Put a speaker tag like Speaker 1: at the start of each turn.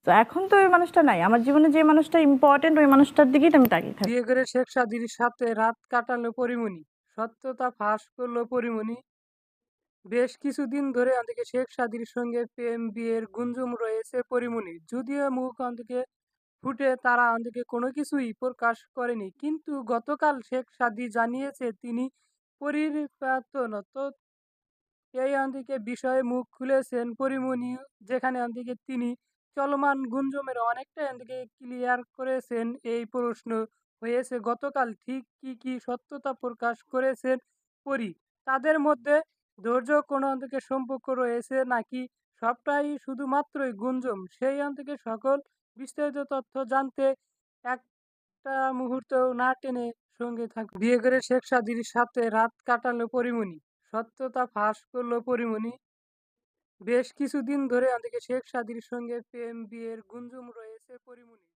Speaker 1: তো এখন তো ওই মানুষটা নাই। আমার জীবনে যে মানুষটা ইম্পোর্টেন্ট ওই মানুষটার দিকেই তো আমি তাকিয়ে থাকি।
Speaker 2: বিয়ে করে শেখ সাদির সাথে রাত কাটালো পরীমনি। সত্যতা ফাঁস করল পরীমনি। বেশ কিছুদিন ধরে অন্যদিকে শেখ সাদির সঙ্গে প্রেম বিয়ের গুঞ্জন রয়েছে পরীমনির। যদিও মুখ অন্যদিকে ফুটে তারা অন্যদিকে কোনো কিছুই প্রকাশ করেনি। কিন্তু গতকাল শেখ সাদি জানিয়েছে তিনি পরিণত। এই অন্যদিকে বিষয়ে মুখ খুলেছেন পরীমনি, যেখানে অন্যদিকে তিনি চলমান গুঞ্জমের অনেকটাই অন্যদিকে ক্লিয়ার করেছেন। এই প্রশ্ন হয়েছে গতকাল ঠিক কি সত্যতা প্রকাশ করেছেন পরী। তাদের মধ্যে ধৈর্য কোনো অন্যদিকে সম্পর্ক রয়েছে নাকি সবটাই শুধুমাত্রই গুঞ্জন? সেই অন্যদিকে সকল বিস্তারিত তথ্য জানতে একটা মুহূর্তও না টেনে সঙ্গে থাকুন। বিয়ে করে শেখ সাদির সাথে রাত কাটালো পরীমনি। সত্যতা ফাঁস করল পরীমনি। বেশ কিছুদিন ধরে অন্যদিকে শেখ সাদির সঙ্গে প্রেম বিয়ের গুঞ্জন রয়েছে পরীমনির।